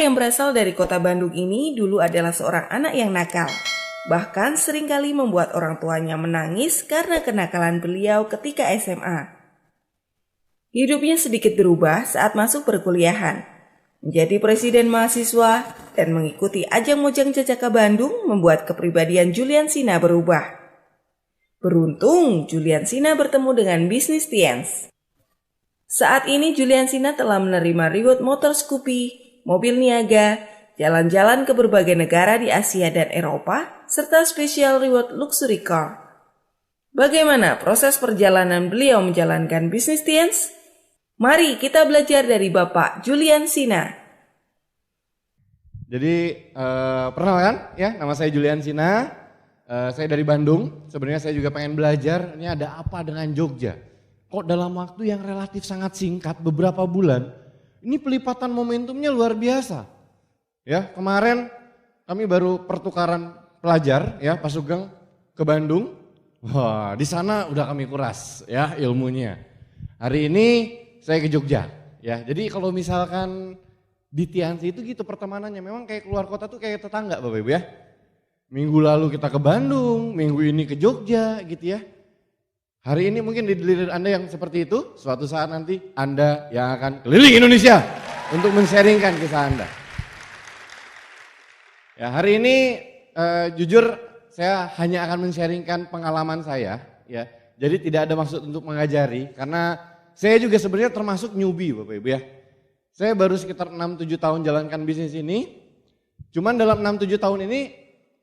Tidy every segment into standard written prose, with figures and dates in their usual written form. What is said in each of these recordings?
Yang berasal dari kota Bandung ini dulu adalah seorang anak yang nakal. Bahkan seringkali membuat orang tuanya menangis karena kenakalan beliau ketika SMA. Hidupnya sedikit berubah saat masuk perkuliahan. Menjadi presiden mahasiswa dan mengikuti ajang Mojang Jajaka Bandung membuat kepribadian Julian Sina berubah. Beruntung Julian Sina bertemu dengan bisnis Tiens. Saat ini Julian Sina telah menerima reward motor Scoopy, mobil niaga, jalan-jalan ke berbagai negara di Asia dan Eropa, serta special reward luxury car. Bagaimana proses perjalanan beliau menjalankan bisnis Tiens? Mari kita belajar dari Bapak Julian Sina. Jadi perkenalkan ya, nama saya Julian Sina, saya dari Bandung. Sebenarnya saya juga pengen belajar, ini ada apa dengan Jogja. Kok dalam waktu yang relatif sangat singkat, beberapa bulan, ini pelipatan momentumnya luar biasa. Ya, kemarin kami baru pertukaran pelajar ya, Pak Sugeng ke Bandung. Wah, di sana udah kami kuras ya ilmunya. Hari ini saya ke Jogja ya. Jadi kalau misalkan di Tiansi itu gitu pertemanannya, memang kayak keluar kota tuh kayak tetangga Bapak Ibu ya. Minggu lalu kita ke Bandung, minggu ini ke Jogja gitu ya. Hari ini mungkin di diri Anda yang seperti itu, suatu saat nanti Anda yang akan keliling Indonesia untuk men-sharingkan kisah Anda. Ya, hari ini jujur saya hanya akan men-sharingkan pengalaman saya ya. Jadi tidak ada maksud untuk mengajari karena saya juga sebenarnya termasuk newbie Bapak Ibu ya. Saya baru sekitar 6-7 tahun jalankan bisnis ini. Cuman dalam 6-7 tahun ini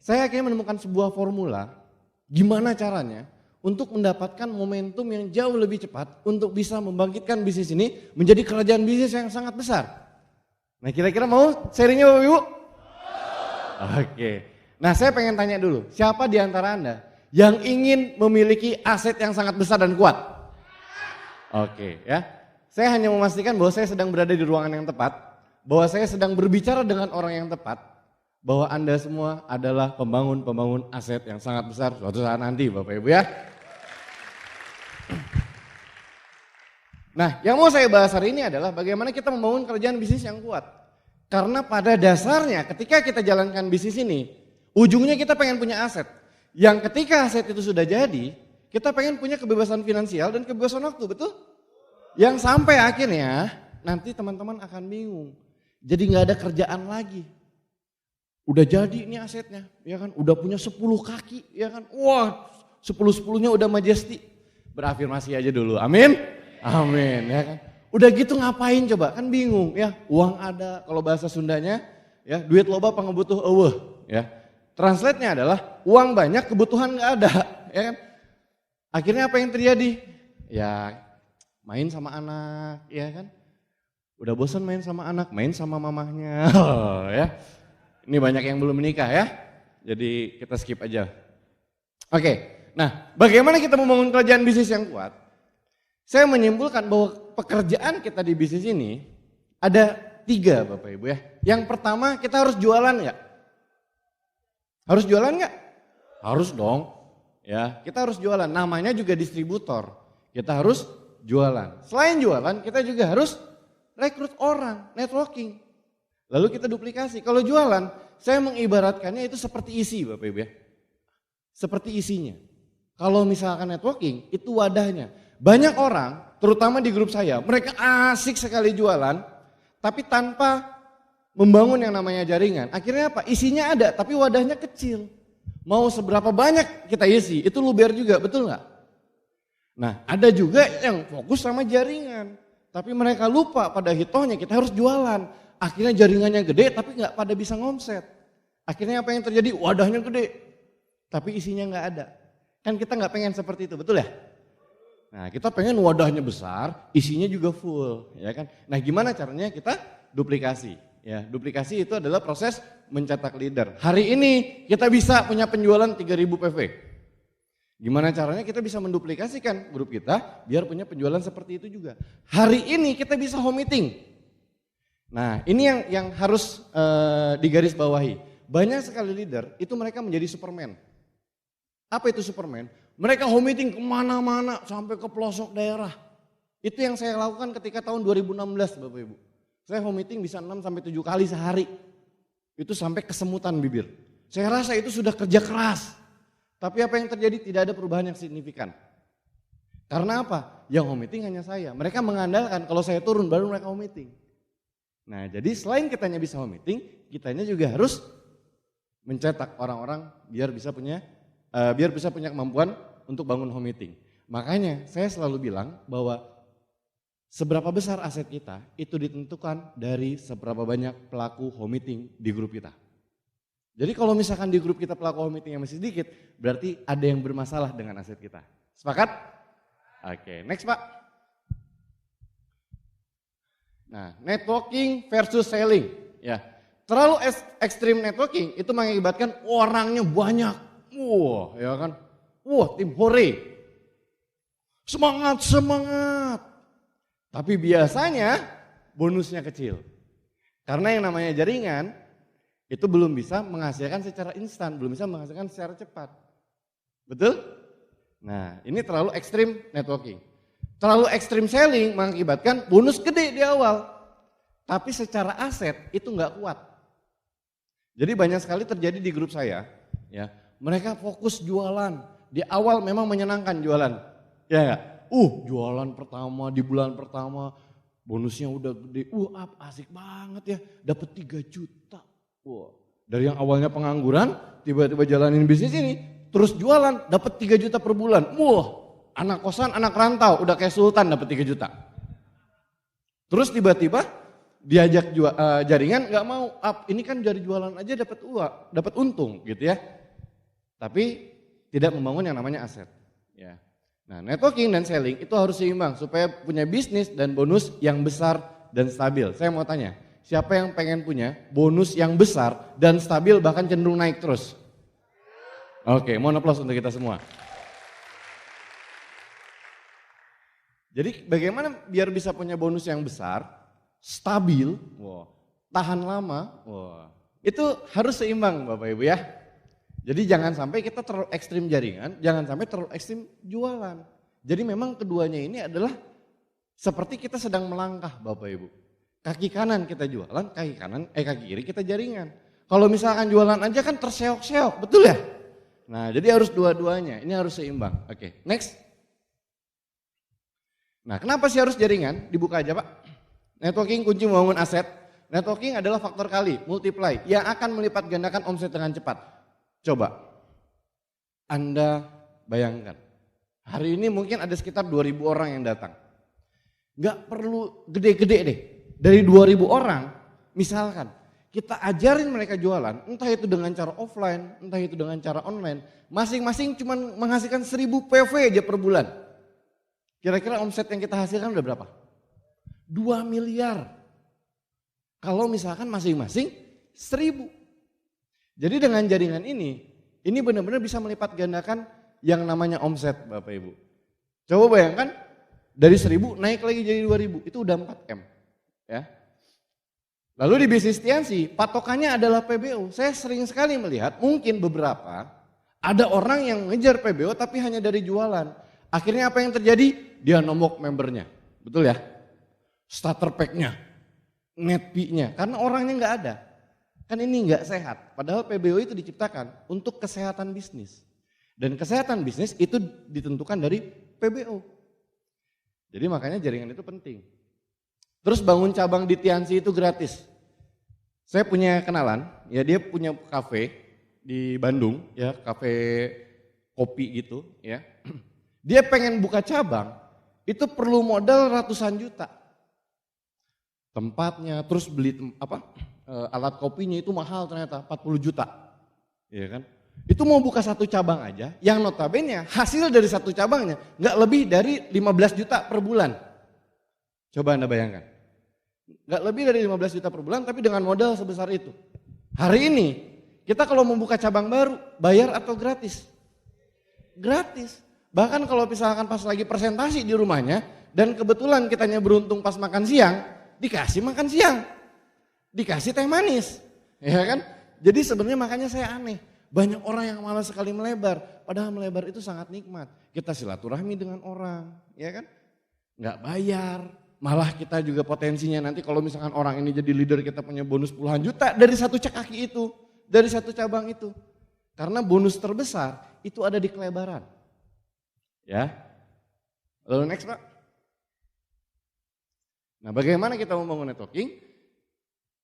saya akhirnya menemukan sebuah formula gimana caranya untuk mendapatkan momentum yang jauh lebih cepat untuk bisa membangkitkan bisnis ini menjadi kerajaan bisnis yang sangat besar. Nah, kira-kira mau sharingnya Bapak Ibu? Oke. Nah, saya pengen tanya dulu, siapa di antara Anda yang ingin memiliki aset yang sangat besar dan kuat? Oke ya, saya hanya memastikan bahwa saya sedang berada di ruangan yang tepat, bahwa saya sedang berbicara dengan orang yang tepat, bahwa Anda semua adalah pembangun aset yang sangat besar suatu saat nanti Bapak Ibu ya. Nah, yang mau saya bahas hari ini adalah bagaimana kita membangun kerjaan bisnis yang kuat. Karena pada dasarnya ketika kita jalankan bisnis ini, ujungnya kita pengen punya aset. Yang ketika aset itu sudah jadi, kita pengen punya kebebasan finansial dan kebebasan waktu, betul? Yang sampai akhirnya nanti teman-teman akan bingung. Jadi gak ada kerjaan lagi. Udah jadi ini asetnya, ya kan? Udah punya 10 kaki, ya kan? Wah, 10-10-nya udah majesty. Berafirmasi aja dulu, amin? Amin, ya kan? Udah gitu ngapain coba? Kan bingung ya, uang ada, kalau bahasa Sundanya, ya duit loba pangebutuh eueuh, ya. Translate-nya adalah uang banyak, kebutuhan gak ada, ya kan? Akhirnya apa yang terjadi? Ya main sama anak, ya kan? Udah bosan main sama anak, main sama mamahnya, ya. Ini banyak yang belum menikah ya, jadi kita skip aja. Oke, nah bagaimana kita membangun kerjaan bisnis yang kuat? Saya menyimpulkan bahwa pekerjaan kita di bisnis ini ada 3 Bapak Ibu ya. Yang pertama kita harus jualan nggak? Harus jualan nggak? Harus dong. Ya, kita harus jualan, namanya juga distributor. Kita harus jualan. Selain jualan, kita juga harus rekrut orang, networking. Lalu kita duplikasi. Kalau jualan, saya mengibaratkannya itu seperti isi Bapak Ibu ya. Seperti isinya. Kalau misalkan networking, itu wadahnya. Banyak orang, terutama di grup saya, mereka asik sekali jualan, tapi tanpa membangun yang namanya jaringan. Akhirnya apa? Isinya ada, tapi wadahnya kecil. Mau seberapa banyak kita isi, itu luber juga, betul nggak? Nah, ada juga yang fokus sama jaringan, tapi mereka lupa pada hitohnya kita harus jualan. Akhirnya jaringannya gede, tapi nggak pada bisa ngomset. Akhirnya apa yang terjadi? Wadahnya gede, tapi isinya nggak ada. Kan kita nggak pengen seperti itu, betul ya? Nah, kita pengen wadahnya besar, isinya juga full, ya kan? Nah, gimana caranya kita duplikasi? Ya, duplikasi itu adalah proses mencetak leader. Hari ini kita bisa punya penjualan 3.000 PV. Gimana caranya kita bisa menduplikasikan grup kita biar punya penjualan seperti itu juga. Hari ini kita bisa home meeting. Nah, ini yang harus digarisbawahi. Banyak sekali leader itu mereka menjadi Superman. Apa itu Superman? Mereka home meeting kemana-mana sampai ke pelosok daerah. Itu yang saya lakukan ketika tahun 2016 Bapak Ibu. Saya home meeting bisa 6 sampai 7 kali sehari. Itu sampai kesemutan bibir. Saya rasa itu sudah kerja keras. Tapi apa yang terjadi? Tidak ada perubahan yang signifikan. Karena apa? Yang home meeting hanya saya. Mereka mengandalkan kalau saya turun baru mereka home meeting. Nah, jadi selain kitanya bisa home meeting, kitanya juga harus mencetak orang-orang biar bisa punya kemampuan untuk bangun home meeting. Makanya saya selalu bilang bahwa seberapa besar aset kita itu ditentukan dari seberapa banyak pelaku home meeting di grup kita. Jadi kalau misalkan di grup kita pelaku home meeting yang masih sedikit, berarti ada yang bermasalah dengan aset kita. Sepakat? Oke, next Pak. Nah, networking versus selling. Ya, terlalu ekstrim networking itu mengakibatkan orangnya banyak. Wah, ya kan? Wah, tim hore. Semangat. Tapi biasanya bonusnya kecil. Karena yang namanya jaringan itu belum bisa menghasilkan secara instan, belum bisa menghasilkan secara cepat. Betul? Nah, ini terlalu ekstrim networking. Terlalu ekstrim selling mengakibatkan bonus gede di awal. Tapi secara aset itu nggak kuat. Jadi banyak sekali terjadi di grup saya, ya. Mereka fokus jualan. Di awal memang menyenangkan jualan. Ya enggak? Jualan pertama di bulan pertama bonusnya udah gede. Asik banget ya, dapat 3 juta. Dari yang awalnya pengangguran, tiba-tiba jalanin bisnis ini, terus jualan, dapat 3 juta per bulan. Anak kosan, anak rantau, udah kayak sultan dapat 3 juta. Terus tiba-tiba diajak jaringan nggak mau, ini kan dari jualan aja dapat uang, dapat untung gitu ya. Tapi tidak membangun yang namanya aset. Ya. Nah, networking dan selling itu harus seimbang supaya punya bisnis dan bonus yang besar dan stabil. Saya mau tanya, siapa yang pengen punya bonus yang besar dan stabil bahkan cenderung naik terus? Oke, mohon aplaus untuk kita semua. Jadi bagaimana biar bisa punya bonus yang besar, stabil, tahan lama, itu harus seimbang Bapak Ibu ya. Jadi jangan sampai kita terlalu ekstrim jaringan, jangan sampai terlalu ekstrim jualan. Jadi memang keduanya ini adalah seperti kita sedang melangkah Bapak Ibu. Kaki kanan kita jualan, kaki kiri kita jaringan. Kalau misalkan jualan aja kan terseok-seok, betul ya? Nah jadi harus dua-duanya, ini harus seimbang. Oke, next. Nah, kenapa sih harus jaringan? Dibuka aja Pak. Networking kunci membangun aset. Networking adalah faktor kali, multiply, yang akan melipat gandakan omset dengan cepat. Coba, Anda bayangkan. Hari ini mungkin ada sekitar 2.000 orang yang datang. Gak perlu gede-gede deh. Dari 2.000 orang, misalkan kita ajarin mereka jualan, entah itu dengan cara offline, entah itu dengan cara online. Masing-masing cuma menghasilkan 1.000 PV aja per bulan. Kira-kira omset yang kita hasilkan udah berapa? 2 miliar. Kalau misalkan masing-masing 1.000. Jadi dengan jaringan ini benar-benar bisa melipat gandakan yang namanya omset Bapak Ibu. Coba bayangkan dari 1.000 naik lagi jadi 2.000, itu udah 4M. Ya. Lalu di bisnis Tiansi, patokannya adalah PBO. Saya sering sekali melihat mungkin beberapa ada orang yang ngejar PBO tapi hanya dari jualan. Akhirnya apa yang terjadi? Dia nombok membernya, betul ya? Starter pack-nya, net fee-nya, karena orangnya nggak ada. Kan ini nggak sehat, padahal PBO itu diciptakan untuk kesehatan bisnis. Dan kesehatan bisnis itu ditentukan dari PBO. Jadi makanya jaringan itu penting. Terus bangun cabang di Tiansi itu gratis. Saya punya kenalan, ya dia punya kafe di Bandung, ya kafe kopi gitu ya. Dia pengen buka cabang, itu perlu modal ratusan juta. Tempatnya, terus beli alat kopinya itu mahal ternyata 40 juta. Ya kan? Itu mau buka satu cabang aja, yang notabene hasil dari satu cabangnya nggak lebih dari 15 juta per bulan. Coba Anda bayangkan. Nggak lebih dari 15 juta per bulan tapi dengan modal sebesar itu. Hari ini kita kalau membuka cabang baru bayar atau gratis? Gratis. Bahkan kalau misalkan pas lagi presentasi di rumahnya dan kebetulan kitanya beruntung pas makan siang, dikasih makan siang. Dikasih teh manis. Ya kan? Jadi sebenarnya makanya saya aneh. Banyak orang yang malas sekali melebar, padahal melebar itu sangat nikmat. Kita silaturahmi dengan orang, ya kan? Nggak bayar, Malah kita juga potensinya nanti kalau misalkan orang ini jadi leader kita punya bonus puluhan juta dari satu kaki itu, dari satu cabang itu. Karena bonus terbesar itu ada di kelebaran. Ya. Lalu next Pak. Nah bagaimana kita membangun networking?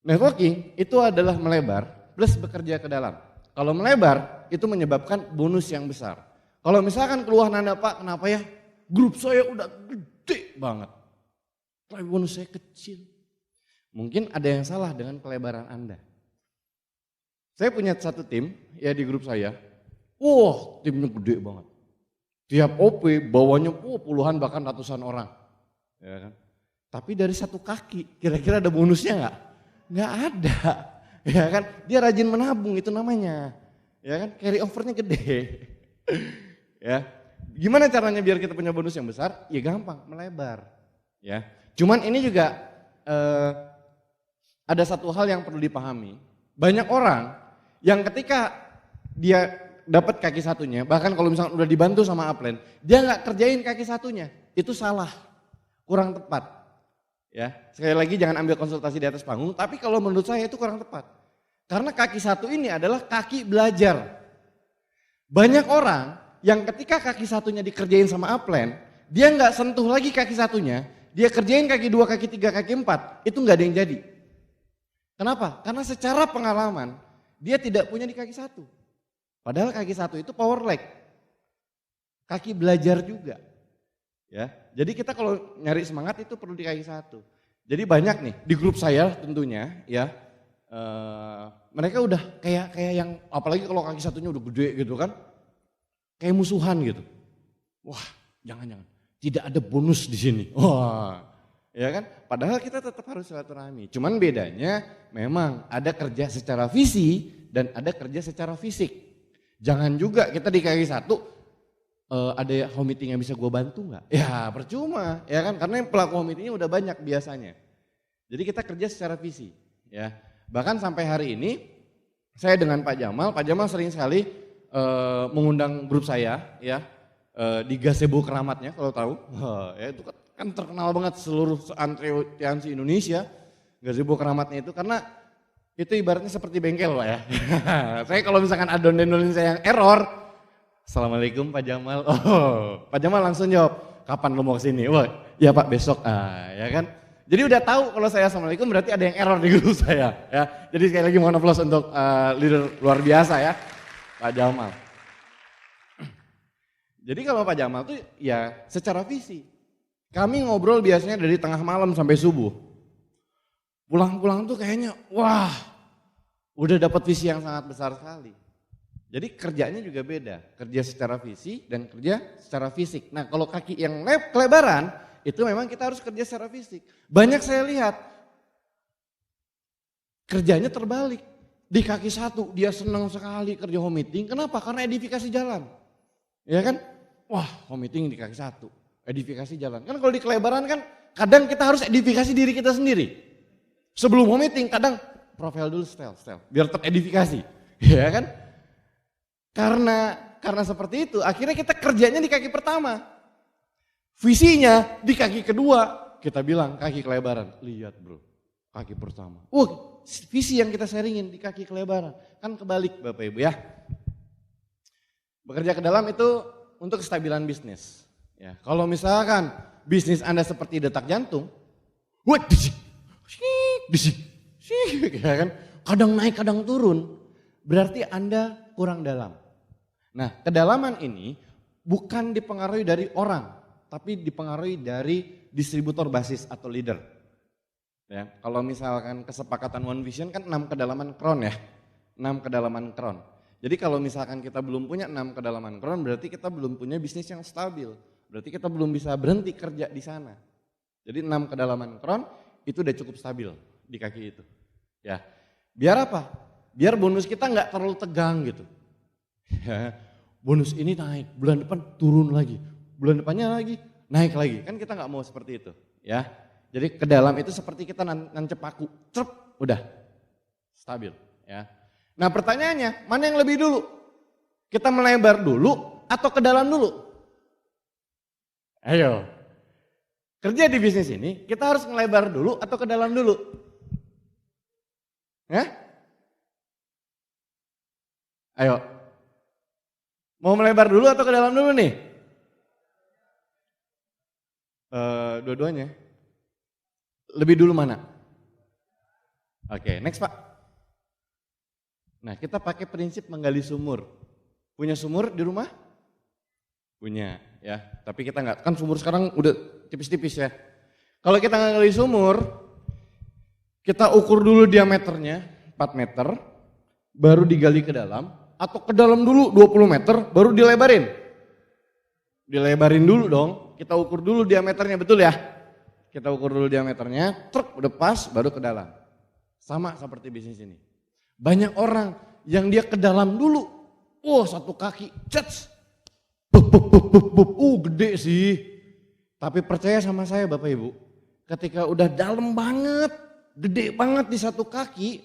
Networking itu adalah melebar plus bekerja ke dalam. Kalau melebar itu menyebabkan bonus yang besar. Kalau misalkan keluhan Anda Pak, kenapa ya grup saya udah gede banget. Tapi bonus saya kecil. Mungkin ada yang salah dengan pelebaran Anda. Saya punya satu tim ya di grup saya. Wah timnya gede banget. Tiap OP bawanya puluhan bahkan ratusan orang. Ya kan? Tapi dari satu kaki kira-kira ada bonusnya nggak? Nggak ada. Ya kan? Dia rajin menabung itu namanya. Ya kan? Carry overnya gede. Ya. Gimana caranya biar kita punya bonus yang besar? Ya gampang, melebar. Ya. Cuman ini juga ada satu hal yang perlu dipahami. Banyak orang yang ketika dia dapat kaki satunya, bahkan kalau misalnya udah dibantu sama upline, dia nggak kerjain kaki satunya, itu salah, kurang tepat. Ya, sekali lagi jangan ambil konsultasi di atas panggung, tapi kalau menurut saya itu kurang tepat. Karena kaki satu ini adalah kaki belajar. Banyak orang yang ketika kaki satunya dikerjain sama upline, dia nggak sentuh lagi kaki satunya, dia kerjain kaki 2, kaki 3, kaki 4, itu nggak ada yang jadi. Kenapa? Karena secara pengalaman, dia tidak punya di kaki satu. Padahal kaki satu itu power leg. Kaki belajar juga. Ya, jadi kita kalau nyari semangat itu perlu di kaki satu. Jadi banyak nih di grup saya tentunya ya, mereka udah kayak yang apalagi kalau kaki satunya udah gede gitu kan, kayak musuhan gitu. Wah jangan. Tidak ada bonus di sini. Wah, ya kan? Padahal kita tetap harus silaturahmi. Cuman bedanya memang ada kerja secara visi dan ada kerja secara fisik. Jangan juga kita di kaki satu ada home meeting yang bisa gue bantu nggak? Ya percuma, ya kan? Karena yang pelaku home meetingnya udah banyak biasanya. Jadi kita kerja secara visi, ya. Bahkan sampai hari ini saya dengan Pak Jamal sering sekali mengundang grup saya, ya. Di gazebo keramatnya kalau tahu, ya itu kan terkenal banget seluruh antriansi Indonesia, gazebo keramatnya itu karena itu ibaratnya seperti bengkel Pak ya. Saya kalau misalkan ada donde-donde saya yang error, Assalamualaikum Pak Jamal, Pak Jamal langsung jawab, kapan lo mau kesini? Wah ya Pak besok, ya kan. Jadi udah tahu kalau saya Assalamualaikum berarti ada yang error di grup saya, ya. Jadi sekali lagi mohon aplaus untuk leader luar biasa ya, Pak Jamal. Jadi kalau Pak Jamal tuh ya secara visi. Kami ngobrol biasanya dari tengah malam sampai subuh. Pulang-pulang tuh kayaknya wah udah dapat visi yang sangat besar sekali. Jadi kerjanya juga beda. Kerja secara visi dan kerja secara fisik. Nah kalau kaki yang kelebaran itu memang kita harus kerja secara fisik. Banyak saya lihat kerjanya terbalik. Di kaki satu dia senang sekali kerja home meeting. Kenapa? Karena edifikasi jalan. Ya kan? Wah home meeting di kaki satu, edifikasi jalan. Kan kalau di kelebaran kan kadang kita harus edifikasi diri kita sendiri. Sebelum home meeting kadang profil dulu style, biar teredifikasi. Ya kan? Karena seperti itu akhirnya kita kerjanya di kaki pertama. Visinya di kaki kedua, kita bilang kaki kelebaran. Lihat bro, kaki pertama. Visi yang kita sharingin di kaki kelebaran. Kan kebalik Bapak Ibu ya. Bekerja ke dalam itu untuk kestabilan bisnis. Ya, kalau misalkan bisnis Anda seperti detak jantung, ya kan, kadang naik kadang turun, berarti Anda kurang dalam. Nah, kedalaman ini bukan dipengaruhi dari orang, tapi dipengaruhi dari distributor basis atau leader. Ya, kalau misalkan kesepakatan One Vision kan 6 kedalaman crown ya, 6 kedalaman crown. Jadi kalau misalkan kita belum punya 6 kedalaman crown berarti kita belum punya bisnis yang stabil. Berarti kita belum bisa berhenti kerja di sana. Jadi 6 kedalaman crown itu udah cukup stabil di kaki itu. Ya, biar apa? Biar bonus kita nggak terlalu tegang gitu. Ya, bonus ini naik, bulan depan turun lagi, bulan depannya lagi naik lagi. Kan kita nggak mau seperti itu. Ya, jadi ke dalam itu seperti kita nancep paku, udah stabil. Ya. Nah pertanyaannya, mana yang lebih dulu? Kita melebar dulu atau ke dalam dulu? Ayo. Kerja di bisnis ini, kita harus ngelebar dulu atau ke dalam dulu? Ya? Ayo. Mau melebar dulu atau ke dalam dulu nih? Dua-duanya. Lebih dulu mana? Oke, next Pak. Nah, kita pakai prinsip menggali sumur. Punya sumur di rumah? Punya, ya. Tapi kita nggak, kan sumur sekarang udah tipis-tipis ya. Kalau kita nggak gali sumur, kita ukur dulu diameternya 4 meter, baru digali ke dalam, atau ke dalam dulu 20 meter, baru dilebarin. Dilebarin dulu dong, kita ukur dulu diameternya, betul ya? Kita ukur dulu diameternya, truk udah pas, baru ke dalam. Sama seperti bisnis ini. Banyak orang yang dia ke dalam dulu, satu kaki, gede sih. Tapi percaya sama saya Bapak Ibu, ketika udah dalam banget, gede banget di satu kaki,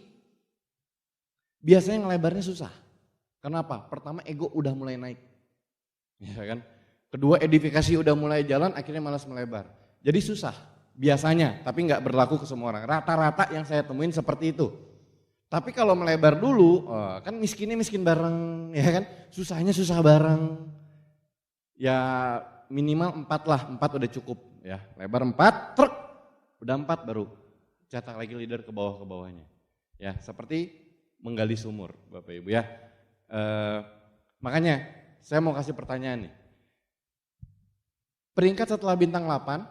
biasanya ngelebarnya susah. Kenapa? Pertama ego udah mulai naik, ya kan? Kedua edifikasi udah mulai jalan, akhirnya malas melebar. Jadi susah biasanya, tapi nggak berlaku ke semua orang. Rata-rata yang saya temuin seperti itu. Tapi kalau melebar dulu, kan miskinnya miskin bareng, ya kan? Susahnya susah bareng. Ya minimal 4 lah, 4 udah cukup ya. Lebar 4, truk, udah 4 baru cetak lagi leader ke bawahnya. Ya seperti menggali sumur Bapak Ibu ya. Makanya saya mau kasih pertanyaan nih. Peringkat setelah bintang 8,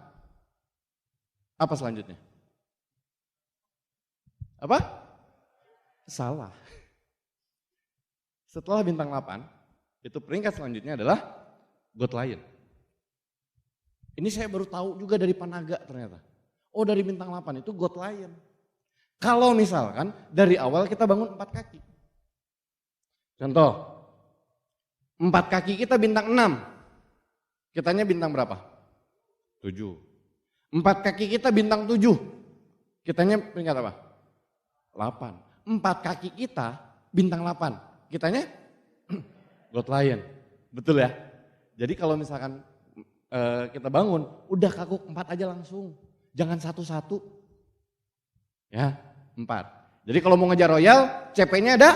apa selanjutnya? Apa? Salah. Setelah bintang 8, itu peringkat selanjutnya adalah God Lion. Ini saya baru tahu juga dari Panaga ternyata. Oh dari bintang 8 itu God Lion. Kalau misalkan dari awal kita bangun 4 kaki. Contoh, 4 kaki kita bintang 6. Kitanya bintang berapa? 7. 4 kaki kita bintang 7. Kitanya peringkat apa? 8. 4 kaki kita bintang 8. Kitanya God Lion. Betul ya? Jadi kalau misalkan kita bangun, udah kagok 4 aja langsung. Jangan satu-satu. Ya, 4. Jadi kalau mau ngejar royal, CP-nya ada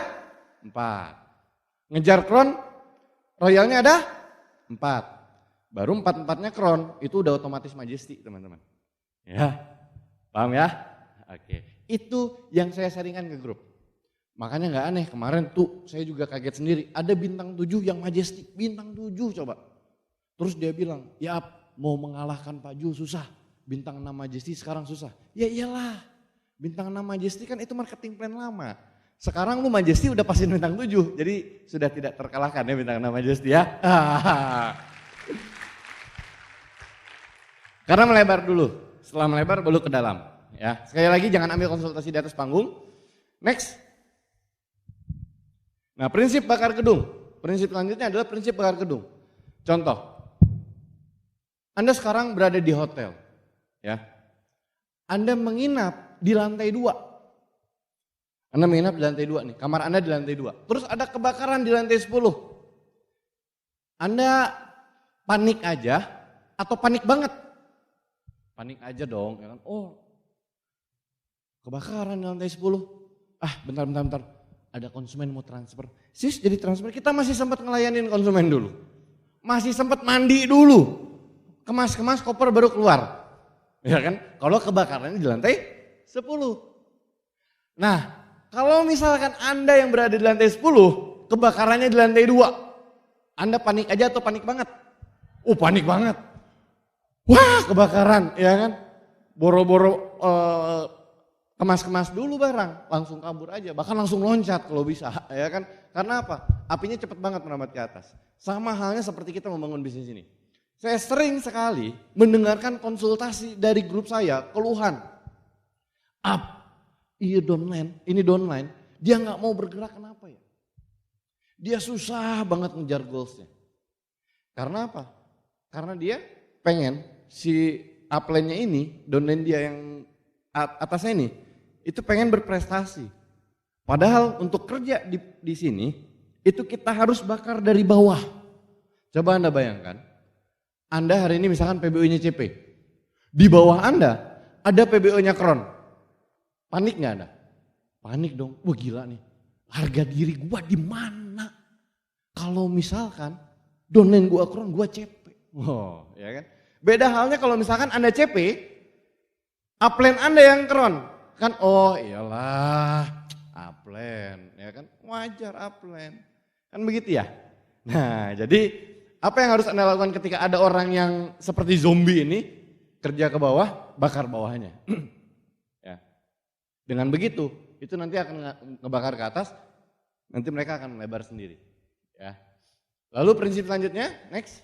4. Ngejar crown, royalnya ada 4. Baru 4-4-nya crown, itu udah otomatis majesty teman-teman. Ya, paham ya? Oke, itu yang saya sharingkan ke grup. Makanya gak aneh, kemarin tuh saya juga kaget sendiri. Ada bintang 7 yang majesty, bintang 7 coba. Terus dia bilang, ya mau mengalahkan Pak Ju susah. Bintang 6 majesty sekarang susah. Ya iyalah, bintang 6 majesty kan itu marketing plan lama. Sekarang lu majesty udah pasin bintang 7, jadi sudah tidak terkalahkan ya bintang 6 majesty ya. Karena melebar dulu, setelah melebar baru ke dalam. Ya, sekali lagi jangan ambil konsultasi di atas panggung. Next. Nah prinsip bakar gedung. Prinsip selanjutnya adalah prinsip bakar gedung. Contoh, Anda sekarang berada di hotel. Ya, Anda menginap di lantai 2. Anda menginap di lantai 2 nih, kamar Anda di lantai 2. Terus ada kebakaran di lantai 10. Anda panik aja atau panik banget? Panik aja dong, ya kan? Oh, kebakaran di lantai 10. Bentar. Ada konsumen mau transfer. Sis jadi transfer, kita masih sempat ngelayanin konsumen dulu. Masih sempat mandi dulu. Kemas-kemas koper baru keluar. Ya kan? Kalau kebakarannya di lantai 10. Nah, kalau misalkan Anda yang berada di lantai 10, kebakarannya di lantai 2. Anda panik aja atau panik banget? Panik banget. Wah, kebakaran, ya kan? Boro-boro kemas-kemas dulu barang, langsung kabur aja, bahkan langsung loncat kalau bisa, ya kan? Karena apa? Apinya cepet banget merambat ke atas. Sama halnya seperti kita membangun bisnis ini. Saya sering sekali mendengarkan konsultasi dari grup saya, keluhan. Ini downline, dia nggak mau bergerak, kenapa ya? Dia susah banget ngejar goalsnya. Karena apa? Karena dia pengen si upline-nya ini, downline dia yang atasnya ini, itu pengen berprestasi. Padahal untuk kerja di sini, itu kita harus bakar dari bawah. Coba Anda bayangkan, Anda hari ini misalkan PBU-nya CP. Di bawah Anda ada PBO-nya Kron. Panik nggak Anda? Panik dong. Wah gila nih. Harga diri gua di mana? Kalau misalkan downline gua Kron, gua CP. Oh, ya kan? Beda halnya kalau misalkan Anda CP, upline Anda yang Kron. Kan oh iyalah, upline, ya kan? Wajar upline. Kan begitu ya? Nah, jadi apa yang harus Anda lakukan ketika ada orang yang seperti zombie ini kerja ke bawah, bakar bawahnya. Ya. Dengan begitu, itu nanti akan ngebakar ke atas, nanti mereka akan melebar sendiri. Ya. Lalu prinsip selanjutnya, next.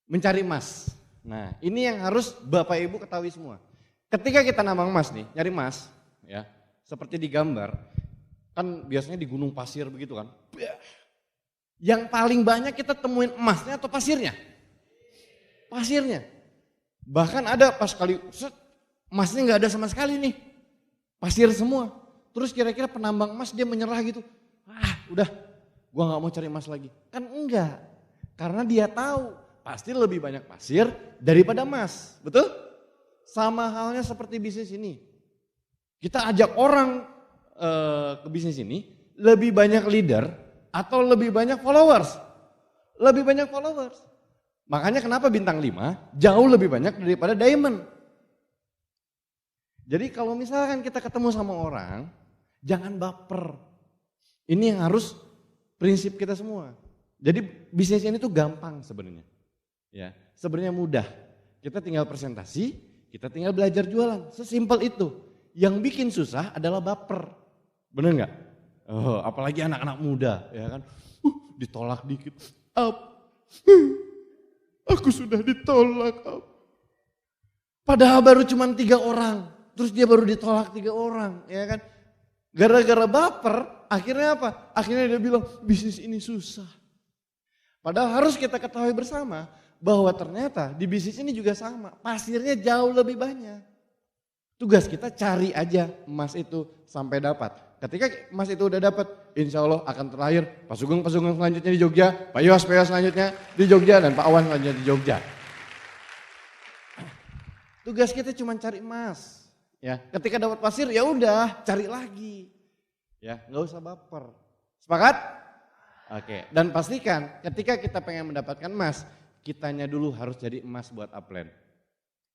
Mencari emas. Nah, ini yang harus Bapak Ibu ketahui semua. Ketika kita nambang emas nih, nyari emas, ya, seperti di gambar, kan biasanya di gunung pasir begitu kan. Yang paling banyak kita temuin emasnya atau pasirnya? Pasirnya. Bahkan ada pas kali emasnya nggak ada sama sekali nih. Pasir semua. Terus kira-kira penambang emas dia menyerah gitu. Ah udah gua nggak mau cari emas lagi. Kan enggak. Karena dia tahu pasti lebih banyak pasir daripada emas. Betul? Sama halnya seperti bisnis ini. Kita ajak orang ke bisnis ini lebih banyak leader atau lebih banyak followers? Lebih banyak followers. Makanya kenapa bintang 5 jauh lebih banyak daripada diamond. Jadi kalau misalkan kita ketemu sama orang, jangan baper. Ini yang harus prinsip kita semua. Jadi bisnis ini tuh gampang sebenarnya. Ya, sebenarnya mudah. Kita tinggal presentasi, kita tinggal belajar jualan. Sesimpel itu. Yang bikin susah adalah baper. Bener nggak? Oh, apalagi anak-anak muda, ya kan? Ditolak dikit. Aku sudah ditolak. Padahal baru cuma 3 orang. Terus dia baru ditolak 3 orang, ya kan? Gara-gara baper, akhirnya apa? Akhirnya dia bilang bisnis ini susah. Padahal harus kita ketahui bersama bahwa ternyata di bisnis ini juga sama. Pasirnya jauh lebih banyak. Tugas kita cari aja emas itu sampai dapat. Ketika emas itu udah dapat, insya Allah akan terlahir Pak Sugeng selanjutnya di Jogja, Pak Yos selanjutnya di Jogja, dan Pak Awan selanjutnya di Jogja. Tugas kita cuma cari emas. Ya, ketika dapat pasir ya udah cari lagi. Ya, nggak usah baper. Sepakat? Oke. Dan pastikan ketika kita pengen mendapatkan emas, kitanya dulu harus jadi emas buat upline.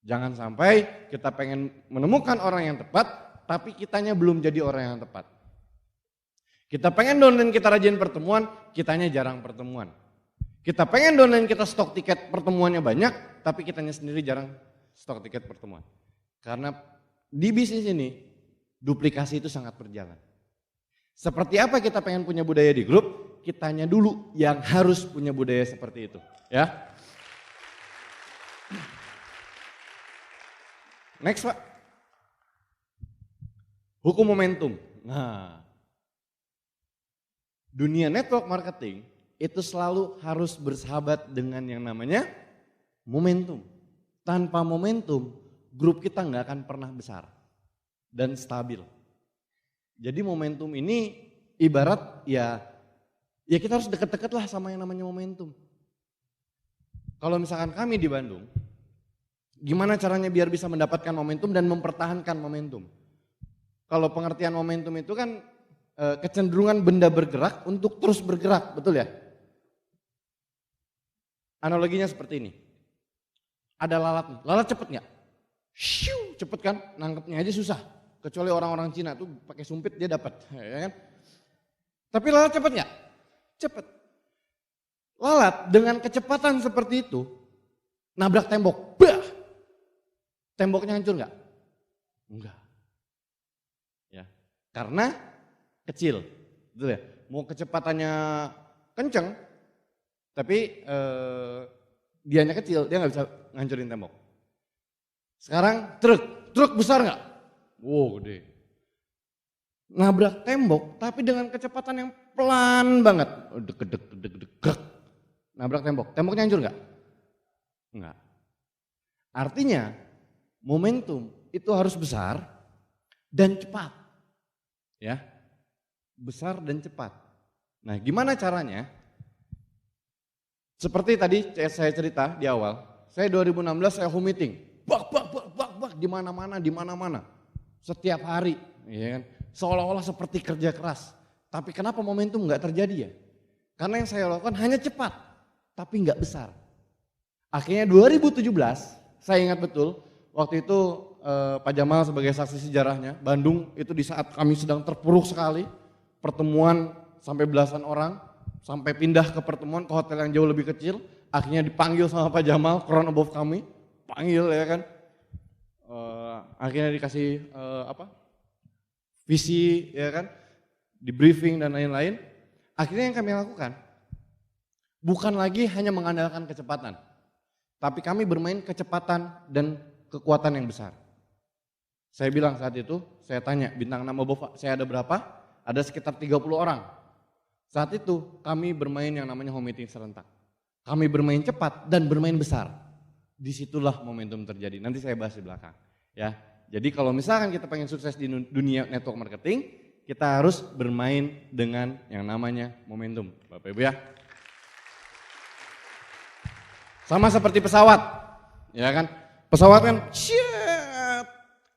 Jangan sampai kita pengen menemukan orang yang tepat, tapi kitanya belum jadi orang yang tepat. Kita pengen downline kita rajin pertemuan, kitanya jarang pertemuan. Kita pengen downline kita stok tiket pertemuannya banyak, tapi kitanya sendiri jarang stok tiket pertemuan. Karena di bisnis ini, duplikasi itu sangat berjalan. Seperti apa kita pengen punya budaya di grup, kitanya dulu yang harus punya budaya seperti itu. Ya. Next Pak. Hukum momentum. Nah, dunia network marketing itu selalu harus bersahabat dengan yang namanya momentum. Tanpa momentum, grup kita nggak akan pernah besar dan stabil. Jadi momentum ini ibarat ya kita harus deket-deket lah sama yang namanya momentum. Kalau misalkan kami di Bandung, gimana caranya biar bisa mendapatkan momentum dan mempertahankan momentum? Kalau pengertian momentum itu kan kecenderungan benda bergerak untuk terus bergerak, betul ya? Analoginya seperti ini. Ada lalat nih, lalat cepet nggak? Cepet kan, nangkepnya aja susah. Kecuali orang-orang Cina tuh pakai sumpit dia dapat, ya kan? Tapi lalat cepet nggak? Cepet. Lalat dengan kecepatan seperti itu nabrak tembok, bah! Temboknya hancur nggak? Enggak. Ya, karena kecil, betul ya. Mau kecepatannya kenceng, tapi dianya kecil, dia nggak bisa ngancurin tembok. Sekarang truk besar nggak? Wow, gede. Nabrak tembok, tapi dengan kecepatan yang pelan banget. Deg. Nabrak tembok, temboknya hancur nggak? Enggak. Artinya momentum itu harus besar dan cepat. Ya. Besar dan cepat. Nah, gimana caranya? Seperti tadi saya cerita di awal, Saya 2016 saya home meeting. Bak, di mana-mana. Setiap hari, ya kan? Seolah-olah seperti kerja keras. Tapi kenapa momentum nggak terjadi ya? Karena yang saya lakukan hanya cepat, tapi nggak besar. Akhirnya 2017, saya ingat betul, waktu itu Pak Jamal sebagai saksi sejarahnya, Bandung itu di saat kami sedang terpuruk sekali, pertemuan sampai belasan orang, sampai pindah ke pertemuan ke hotel yang jauh lebih kecil, akhirnya dipanggil sama Pak Jamal, crown above kami, panggil ya kan. Akhirnya dikasih visi ya kan, di briefing dan lain-lain. Akhirnya yang kami lakukan bukan lagi hanya mengandalkan kecepatan, tapi kami bermain kecepatan dan kekuatan yang besar. Saya bilang saat itu, saya tanya bintang nama Bapak saya ada berapa? Ada sekitar 30 orang. Saat itu kami bermain yang namanya home meeting serentak. Kami bermain cepat dan bermain besar. Disitulah momentum terjadi. Nanti saya bahas di belakang. Ya, jadi kalau misalkan kita pengen sukses di dunia network marketing, kita harus bermain dengan yang namanya momentum, Bapak Ibu ya. Sama seperti pesawat, ya kan? Pesawat kan,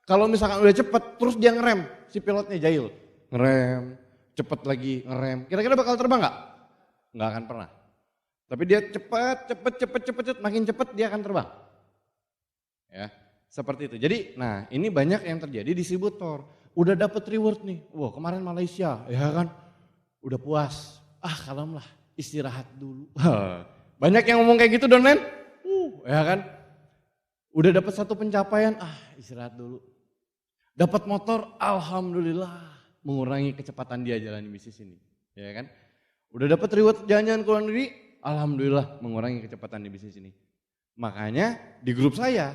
kalau misalkan udah cepet, terus dia ngerem, si pilotnya jahil, ngerem, cepet lagi ngerem. Kira-kira bakal terbang nggak? Nggak akan pernah. Tapi dia cepet, makin cepet dia akan terbang. Ya, seperti itu. Jadi, nah ini banyak yang terjadi distributor. Udah dapet reward nih, wah kemarin Malaysia, ya kan? Udah puas, kalemlah, istirahat dulu. Banyak yang ngomong kayak gitu Donlen, ya kan? Udah dapat satu pencapaian, istirahat dulu. Dapat motor, alhamdulillah, mengurangi kecepatan dia jalani bisnis ini, ya kan? Udah dapat reward jalan-jalan ke luar negeri, alhamdulillah mengurangi kecepatan di bisnis ini. Makanya di grup saya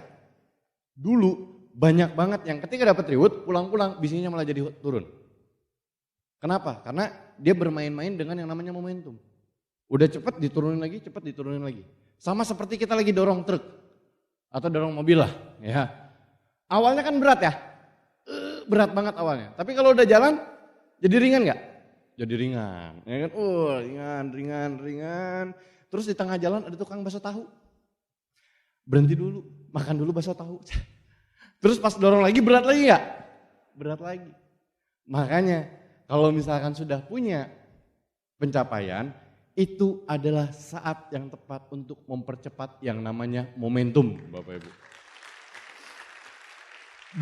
dulu banyak banget yang ketika dapat reward pulang-pulang bisnisnya malah jadi turun. Kenapa? Karena dia bermain-main dengan yang namanya momentum. Udah cepet diturunin lagi. Sama seperti kita lagi dorong truk atau dorong mobil lah, ya. Awalnya kan berat ya, berat banget awalnya. Tapi kalau udah jalan, jadi ringan nggak? Jadi ringan, ya kan? Ringan. Terus di tengah jalan ada tukang bakso tahu. Berhenti dulu, makan dulu bakso tahu. Terus pas dorong lagi berat lagi nggak? Berat lagi. Makanya kalau misalkan sudah punya pencapaian, itu adalah saat yang tepat untuk mempercepat yang namanya momentum, Bapak Ibu.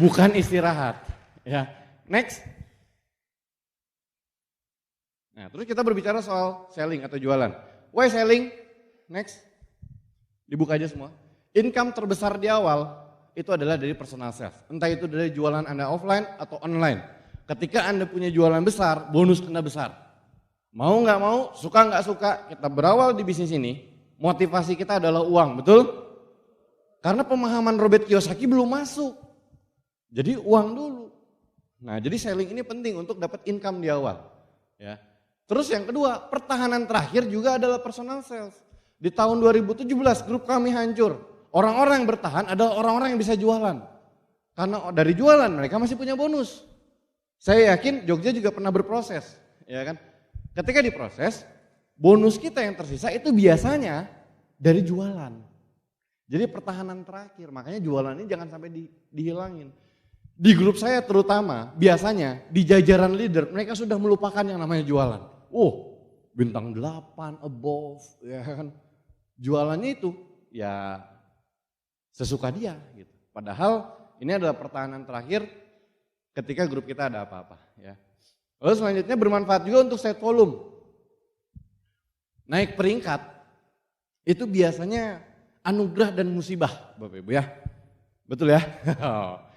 Bukan istirahat. Ya, next. Nah, terus kita berbicara soal selling atau jualan. Why selling? Next. Dibuka aja semua. Income terbesar di awal itu adalah dari personal sales. Entah itu dari jualan Anda offline atau online. Ketika Anda punya jualan besar, bonus Anda besar. Mau nggak mau, suka nggak suka, kita berawal di bisnis ini, motivasi kita adalah uang, betul? Karena pemahaman Robert Kiyosaki belum masuk. Jadi uang dulu. Nah, jadi selling ini penting untuk dapat income di awal. Ya. Terus yang kedua, pertahanan terakhir juga adalah personal sales. Di tahun 2017 grup kami hancur. Orang-orang yang bertahan adalah orang-orang yang bisa jualan. Karena dari jualan mereka masih punya bonus. Saya yakin Jogja juga pernah berproses, ya kan? Ketika diproses, bonus kita yang tersisa itu biasanya dari jualan. Jadi pertahanan terakhir, makanya jualan ini jangan sampai dihilangin. Di grup saya terutama, biasanya di jajaran leader, mereka sudah melupakan yang namanya jualan. Bintang 8, above, ya kan. Jualannya itu, ya sesuka dia gitu. Padahal ini adalah pertahanan terakhir ketika grup kita ada apa-apa, ya. Lalu selanjutnya bermanfaat juga untuk set volume. Naik peringkat itu biasanya anugerah dan musibah, Bapak Ibu ya. Betul ya?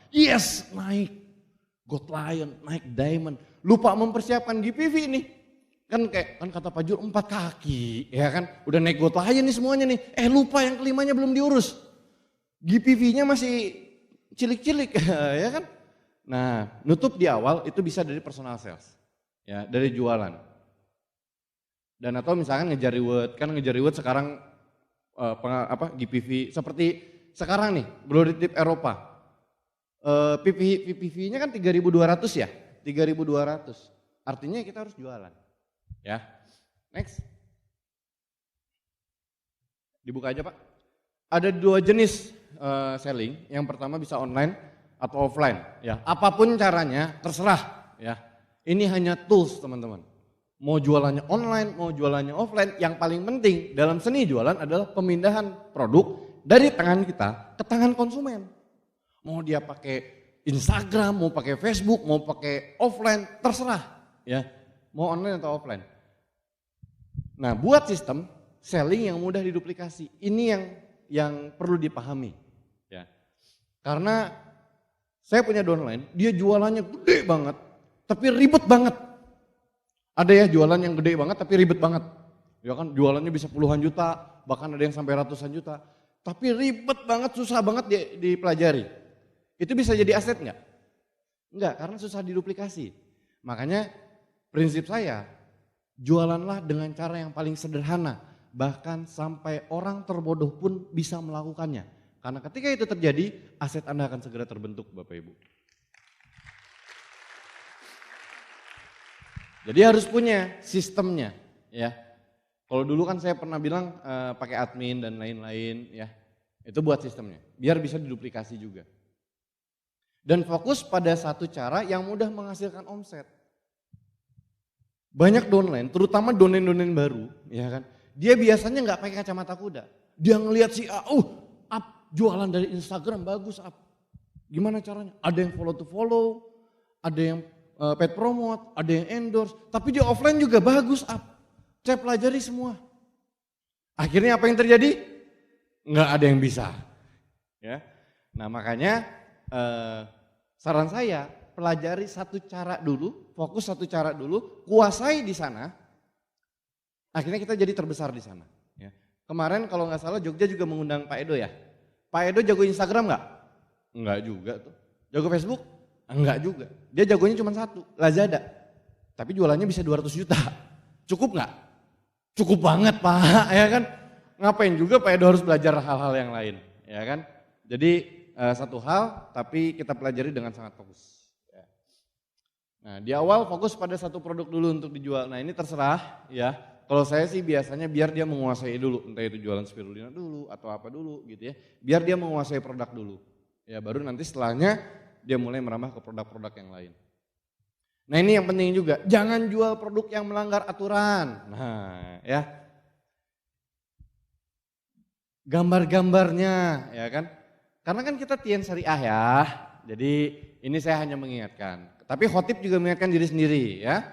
Yes, naik Gold Lion, naik Diamond. Lupa mempersiapkan GPV nih. Kan kata Pak Jur 4 kaki, ya kan? Udah naik Gold Lion nih semuanya nih. Lupa yang kelimanya belum diurus. GPV-nya masih cilik-cilik, ya kan? Nah, nutup di awal itu bisa dari personal sales, ya, dari jualan. Dan atau misalkan ngejar reward sekarang GPV seperti sekarang nih, Glory Tip Eropa. PPV-nya kan 3.200 ya, 3.200. Artinya kita harus jualan, ya. Next. Dibuka aja Pak. ada dua jenis selling. Yang pertama bisa online atau offline. Ya, apapun caranya terserah. Ya, ini hanya tools teman-teman. Mau jualannya online, mau jualannya offline, yang paling penting dalam seni jualan adalah pemindahan produk dari tangan kita ke tangan konsumen. Mau dia pakai Instagram, mau pakai Facebook, mau pakai offline, terserah. Ya, mau online atau offline. Nah, buat sistem selling yang mudah diduplikasi, ini yang perlu dipahami. Ya, karena saya punya downline, dia jualannya gede banget, tapi ribet banget. Ada ya jualan yang gede banget tapi ribet banget. Ya kan jualannya bisa puluhan juta, bahkan ada yang sampai ratusan juta. Tapi ribet banget, susah banget dipelajari. Itu bisa jadi aset enggak? Enggak, karena susah diduplikasi. Makanya prinsip saya, jualanlah dengan cara yang paling sederhana. Bahkan sampai orang terbodoh pun bisa melakukannya. Karena ketika itu terjadi, aset Anda akan segera terbentuk Bapak Ibu. Jadi harus punya sistemnya, ya. Kalau dulu kan saya pernah bilang pakai admin dan lain-lain, ya. Itu buat sistemnya, biar bisa diduplikasi juga. Dan fokus pada satu cara yang mudah menghasilkan omset. Banyak downline, terutama downline baru, ya kan. Dia biasanya nggak pakai kacamata kuda. Dia ngelihat si A, up jualan dari Instagram bagus up. Gimana caranya? Ada yang follow to follow, ada yang paid promote, ada yang endorse, tapi di offline juga bagus up. Saya pelajari semua. Akhirnya apa yang terjadi? Nggak ada yang bisa. Ya. Nah makanya saran saya pelajari satu cara dulu, fokus satu cara dulu, kuasai di sana. Akhirnya kita jadi terbesar di sana. Ya. Kemarin kalau nggak salah Jogja juga mengundang Pak Edo ya. Pak Edo jago Instagram nggak? Nggak juga tuh. Jago Facebook? Enggak juga. Dia jagonya cuma satu, Lazada. Tapi jualannya bisa 200 juta. Cukup nggak? Cukup banget Pak, ya kan? Ngapain juga Pak Edo harus belajar hal-hal yang lain, ya kan? Jadi satu hal tapi kita pelajari dengan sangat fokus. Nah di awal fokus pada satu produk dulu untuk dijual. Nah ini terserah ya. Kalau saya sih biasanya biar dia menguasai dulu, entah itu jualan spirulina dulu atau apa dulu gitu ya. Biar dia menguasai produk dulu. Ya baru nanti setelahnya dia mulai merambah ke produk-produk yang lain. Nah ini yang penting juga, jangan jual produk yang melanggar aturan. Nah ya, gambar-gambarnya ya kan. Karena kan kita Tien Syariah ya, jadi ini saya hanya mengingatkan. Tapi khotib juga mengingatkan diri sendiri ya.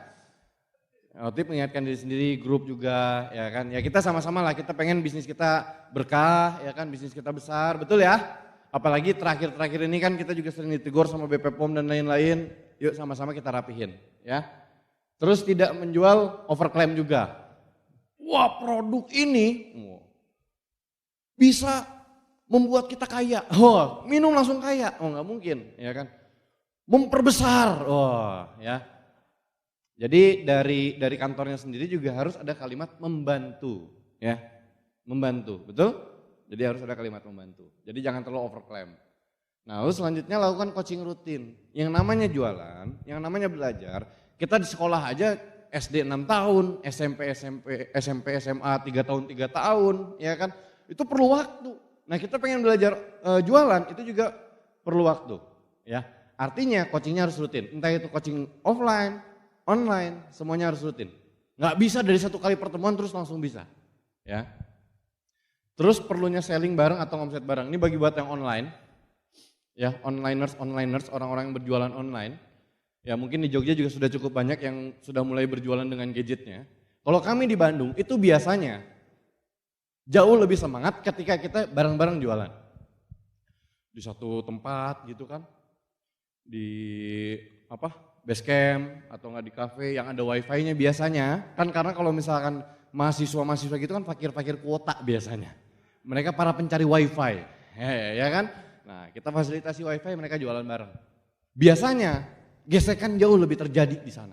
Khotib mengingatkan diri sendiri, grup juga ya kan. Ya kita sama-sama lah, kita pengen bisnis kita berkah ya kan, bisnis kita besar, betul ya. Apalagi terakhir-terakhir ini kan kita juga sering ditegur sama BP POM dan lain-lain. Yuk sama-sama kita rapihin ya. Terus tidak menjual overclaim juga. Wah produk ini bisa membuat kita kaya. Oh minum langsung kaya. Oh nggak mungkin ya kan. Memperbesar. Oh ya. Jadi dari kantornya sendiri juga harus ada kalimat membantu ya. Membantu, betul? Jadi harus ada kalimat membantu. Jadi jangan terlalu overclaim. Nah lalu selanjutnya lakukan coaching rutin. Yang namanya jualan, yang namanya belajar. Kita di sekolah aja SD 6 tahun, SMP SMA 3 tahun 3 tahun. Ya kan? Itu perlu waktu. Nah kita pengen belajar jualan itu juga perlu waktu. Ya, artinya coachingnya harus rutin. Entah itu coaching offline, online, semuanya harus rutin. Nggak bisa dari satu kali pertemuan terus langsung bisa. Ya. Terus perlunya selling bareng atau omset bareng. Ini bagi buat yang online. Ya, onliners, orang-orang yang berjualan online. Ya, mungkin di Jogja juga sudah cukup banyak yang sudah mulai berjualan dengan gadgetnya. Kalau kami di Bandung itu biasanya jauh lebih semangat ketika kita bareng-bareng jualan. Di satu tempat gitu kan. Di base camp atau enggak di cafe yang ada wifi-nya biasanya. Kan karena kalau misalkan mahasiswa-mahasiswa gitu kan fakir-fakir kuota biasanya. Mereka para pencari wifi, ya kan? Nah kita fasilitasi wifi, mereka jualan bareng. Biasanya gesekan jauh lebih terjadi di sana.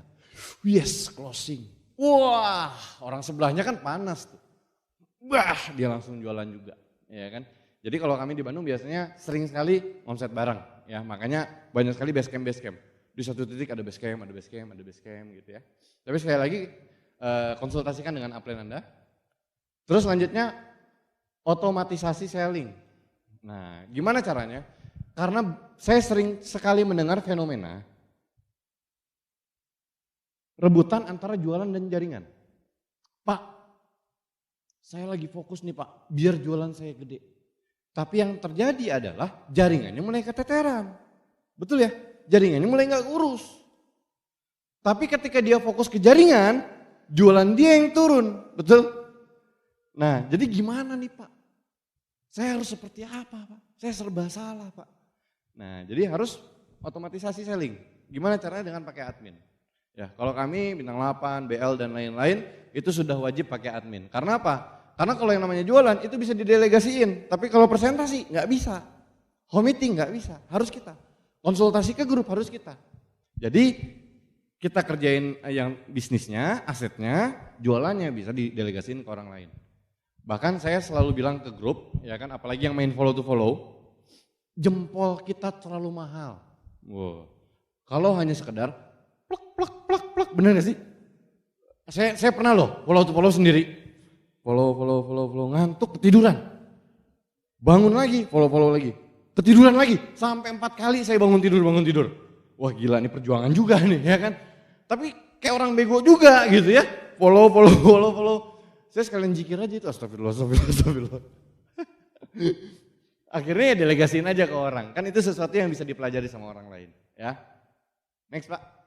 Yes, closing. Wah, orang sebelahnya kan panas tuh. Wah, dia langsung jualan juga, ya kan? Jadi kalau kami di Bandung biasanya sering sekali omset bareng, ya makanya banyak sekali base camp. Di satu titik ada base camp gitu ya. Tapi sekali lagi konsultasikan dengan upline Anda. Terus selanjutnya otomatisasi selling. Nah, gimana caranya? Karena saya sering sekali mendengar fenomena rebutan antara jualan dan jaringan. Pak, saya lagi fokus nih Pak, biar jualan saya gede. Tapi yang terjadi adalah jaringannya mulai keteteran. Betul ya? Jaringannya mulai gak urus. Tapi ketika dia fokus ke jaringan, jualan dia yang turun. Betul? Nah, jadi gimana nih Pak? Saya harus seperti apa Pak? Saya serba salah Pak. Nah, jadi harus otomatisasi selling. Gimana caranya dengan pakai admin? Ya, kalau kami Bintang 8, BL dan lain-lain itu sudah wajib pakai admin. Karena apa? Karena kalau yang namanya jualan itu bisa didelegasiin, tapi kalau presentasi nggak bisa. Home meeting nggak bisa, harus kita. Konsultasi ke grup harus kita. Jadi kita kerjain yang bisnisnya, asetnya, jualannya bisa didelegasiin ke orang lain. Bahkan saya selalu bilang ke grup, ya kan, apalagi yang main follow to follow, jempol kita terlalu mahal. Wow. Kalau hanya sekedar plek, bener gak sih? Saya pernah loh follow to follow sendiri. Follow, ngantuk, ketiduran. Bangun lagi, follow lagi. Ketiduran lagi, sampai 4 kali saya bangun tidur. Wah gila nih perjuangan juga nih ya kan. Tapi kayak orang bego juga gitu ya. Follow. Saya sekalian zikir aja itu, astagfirullah. Akhirnya ya delegasiin aja ke orang. Kan itu sesuatu yang bisa dipelajari sama orang lain ya. Next Pak.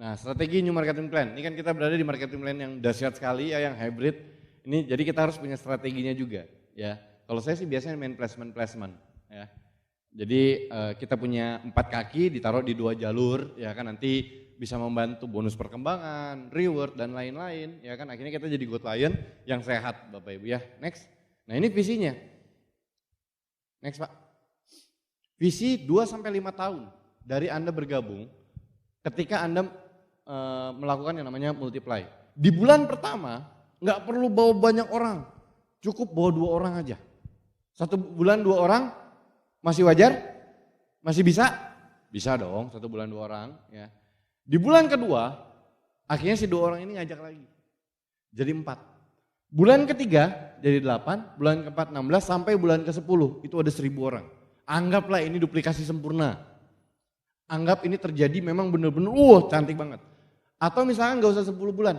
Nah, strategi new marketing plan. Ini kan kita berada di marketing plan yang dahsyat sekali ya, yang hybrid. Ini jadi kita harus punya strateginya juga ya. Kalau saya sih biasanya main placement ya. Jadi kita punya 4 kaki ditaruh di 2 jalur ya kan, nanti bisa membantu bonus perkembangan, reward dan lain-lain ya kan. Akhirnya kita jadi go client yang sehat Bapak Ibu ya. Next. Nah, ini visinya. Next Pak. Visi 2-5 tahun dari Anda bergabung ketika Anda melakukan yang namanya multiply. Di bulan pertama nggak perlu bawa banyak orang, cukup bawa 2 orang aja. 1 bulan 2 orang masih wajar? Masih bisa? Bisa dong 1 bulan 2 orang ya. Di bulan kedua akhirnya si 2 orang ini ngajak lagi. Jadi 4. Bulan ketiga jadi 8, bulan keempat 16 sampai bulan ke-10 itu ada 1000 orang. Anggaplah ini duplikasi sempurna. Anggap ini terjadi memang benar-benar cantik banget. Atau misalkan gak usah 10 bulan.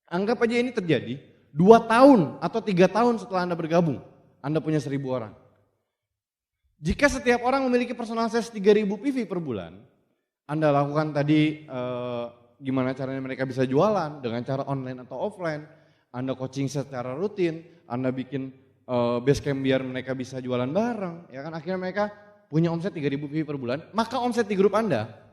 Anggap aja ini terjadi 2 tahun atau 3 tahun setelah Anda bergabung. Anda punya 1000 orang. Jika setiap orang memiliki personal sales 3000 PV per bulan, Anda lakukan tadi gimana caranya mereka bisa jualan dengan cara online atau offline. Anda coaching secara rutin, Anda bikin base camp biar mereka bisa jualan bareng. Ya kan akhirnya mereka punya omset 3.000 PV per bulan, maka omset di grup Anda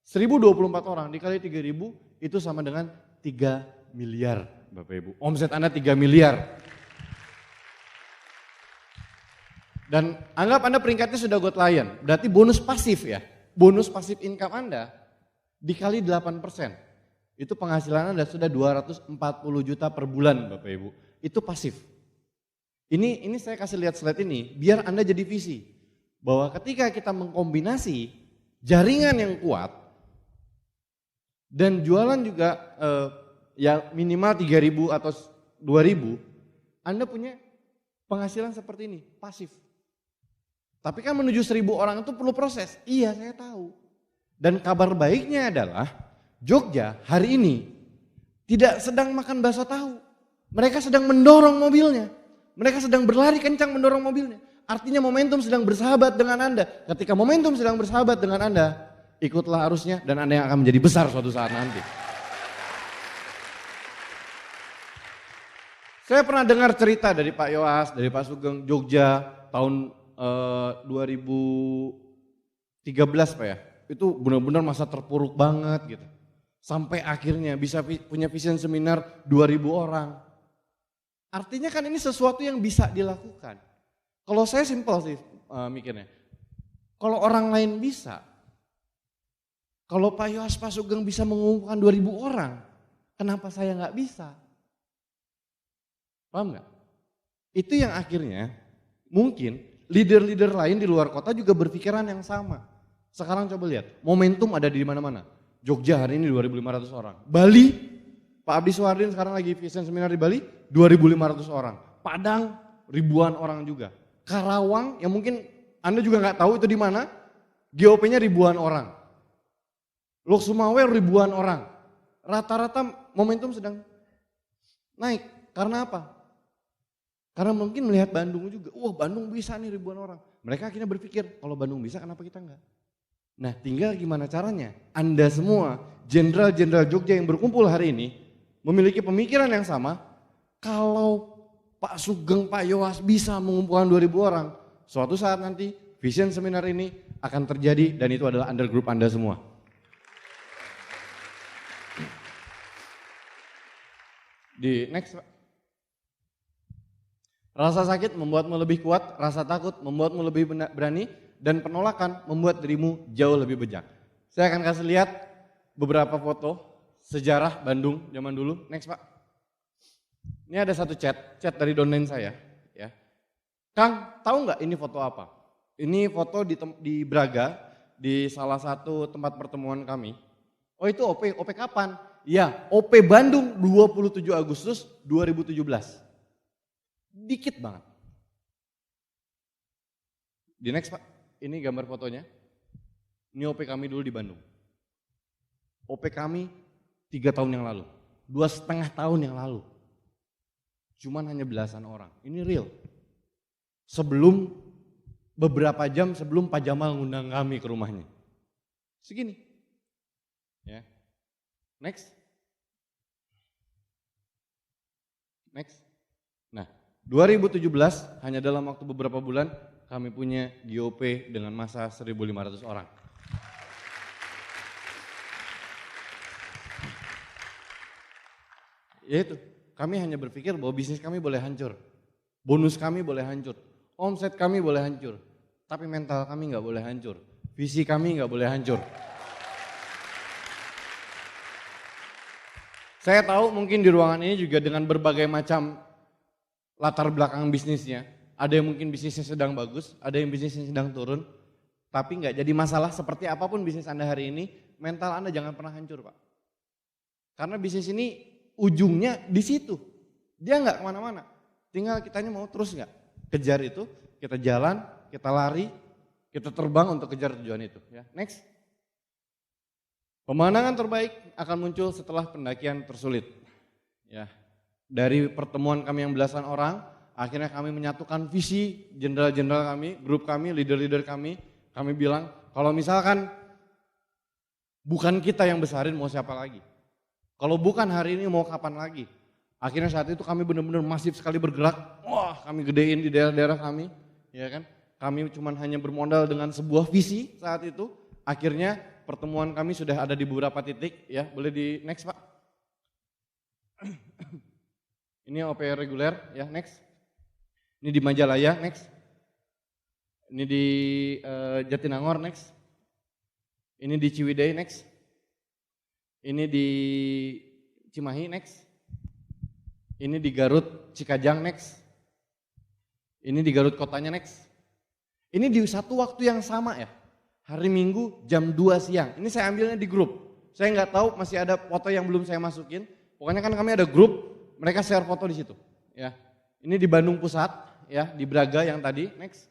1.024 orang dikali 3.000 itu sama dengan 3 miliar Bapak Ibu. Omset Anda 3 miliar. Dan anggap Anda peringkatnya sudah go client, berarti bonus pasif ya. Bonus pasif income Anda dikali 8%. Itu penghasilan Anda sudah 240 juta per bulan Bapak Ibu. Itu pasif. Ini saya kasih lihat slide ini biar Anda jadi visi. Bahwa ketika kita mengkombinasi jaringan yang kuat dan jualan juga ya minimal 3.000 atau 2.000, Anda punya penghasilan seperti ini, pasif. Tapi kan menuju 1.000 orang itu perlu proses. Iya, saya tahu. Dan kabar baiknya adalah Jogja hari ini tidak sedang makan bakso tahu. Mereka sedang mendorong mobilnya. Mereka sedang berlari kencang mendorong mobilnya. Artinya momentum sedang bersahabat dengan Anda. Ketika momentum sedang bersahabat dengan Anda, ikutlah arusnya dan Anda yang akan menjadi besar suatu saat nanti. Saya pernah dengar cerita dari Pak Yoas, dari Pak Sugeng, Jogja tahun 2013 Pak ya. Itu benar-benar masa terpuruk banget gitu. Sampai akhirnya bisa punya vision seminar 2.000 orang. Artinya kan ini sesuatu yang bisa dilakukan. Kalau saya simpel sih mikirnya. Kalau orang lain bisa, kalau Pak Yoas, Pak Sugeng bisa mengumpulkan 2.000 orang, kenapa saya nggak bisa? Paham nggak? Itu yang akhirnya mungkin leader-leader lain di luar kota juga berpikiran yang sama. Sekarang coba lihat, momentum ada di mana-mana. Jogja hari ini 2.500 orang. Bali, Pak Abdi Suhardin sekarang lagi vision seminar di Bali, 2.500 orang. Padang ribuan orang juga. Karawang yang mungkin Anda juga nggak tahu itu di mana, GOP-nya ribuan orang. Lok Sumawe ribuan orang. Rata-rata momentum sedang naik. Karena apa? Karena mungkin melihat Bandung juga, wah Bandung bisa nih ribuan orang. Mereka akhirnya berpikir, kalau Bandung bisa kenapa kita enggak? Nah tinggal gimana caranya? Anda semua, jenderal-jenderal Jogja yang berkumpul hari ini, memiliki pemikiran yang sama, kalau Pak Sugeng, Pak Yowas bisa mengumpulkan 2.000 orang, suatu saat nanti vision seminar ini akan terjadi dan itu adalah under group Anda semua. Di next Pak. Rasa sakit membuatmu lebih kuat, rasa takut membuatmu lebih berani, dan penolakan membuat dirimu jauh lebih bejat. Saya akan kasih lihat beberapa foto sejarah Bandung zaman dulu. Next Pak. Ini ada satu chat dari downline saya. Ya. Kang, tahu nggak ini foto apa? Ini foto di Braga, di salah satu tempat pertemuan kami. Oh itu OP kapan? Ya, OP Bandung 27 Agustus 2017. Dikit banget. Di next Pak, ini gambar fotonya. Ini OP kami dulu di Bandung. OP kami 3 tahun yang lalu, 2,5 tahun yang lalu. Cuman hanya belasan orang, ini real. Beberapa jam sebelum Pak Jamal ngundang kami ke rumahnya. Segini. Ya. Next. Nah, 2017 hanya dalam waktu beberapa bulan kami punya GOP dengan massa 1.500 orang. Yaitu, kami hanya berpikir bahwa bisnis kami boleh hancur, bonus kami boleh hancur, omset kami boleh hancur, tapi mental kami nggak boleh hancur, visi kami nggak boleh hancur. Saya tahu mungkin di ruangan ini juga dengan berbagai macam latar belakang bisnisnya, ada yang mungkin bisnisnya sedang bagus, ada yang bisnisnya sedang turun, tapi nggak jadi masalah seperti apapun bisnis Anda hari ini, mental Anda jangan pernah hancur Pak. Karena bisnis ini ujungnya di situ, dia nggak kemana-mana, tinggal kitanya mau terus nggak kejar itu, kita jalan, kita lari, kita terbang untuk kejar tujuan itu. Ya, next. Pemandangan terbaik akan muncul setelah pendakian tersulit. Ya, dari pertemuan kami yang belasan orang, akhirnya kami menyatukan visi jenderal-jenderal kami, grup kami, leader-leader kami bilang kalau misalkan bukan kita yang besarin mau siapa lagi? Kalau bukan hari ini mau kapan lagi? Akhirnya saat itu kami benar-benar masif sekali bergerak. Wah, kami gedein di daerah-daerah kami, ya kan? Kami cuma hanya bermodal dengan sebuah visi saat itu. Akhirnya pertemuan kami sudah ada di beberapa titik, ya. Boleh di next Pak. Ini OP reguler, ya next. Ini di Majalaya, next. Ini di Jatinangor, next. Ini di Ciwidey, next. Ini di Cimahi, next. Ini di Garut, Cikajang, next. Ini di Garut kotanya, next. Ini di satu waktu yang sama ya. Hari Minggu jam 2 siang. Ini saya ambilnya di grup. Saya nggak tahu masih ada foto yang belum saya masukin. Pokoknya kan kami ada grup, mereka share foto di situ. Ya. Ini di Bandung Pusat, ya, di Braga yang tadi, next.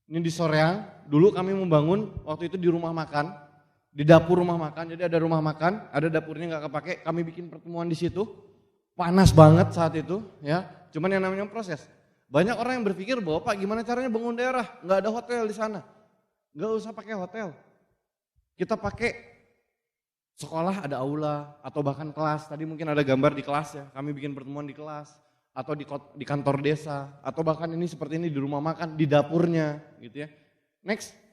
Ini di Soreang. Dulu kami membangun waktu itu di rumah makan. Di dapur rumah makan, jadi ada rumah makan, ada dapurnya nggak kepake, kami bikin pertemuan di situ, panas banget saat itu, ya. Cuman yang namanya proses. Banyak orang yang berpikir bahwa Pak gimana caranya bangun daerah, nggak ada hotel di sana, nggak usah pakai hotel, kita pakai sekolah ada aula atau bahkan kelas. Tadi mungkin ada gambar di kelas ya, kami bikin pertemuan di kelas atau di kantor desa atau bahkan ini seperti ini di rumah makan, di dapurnya, gitu ya. Next.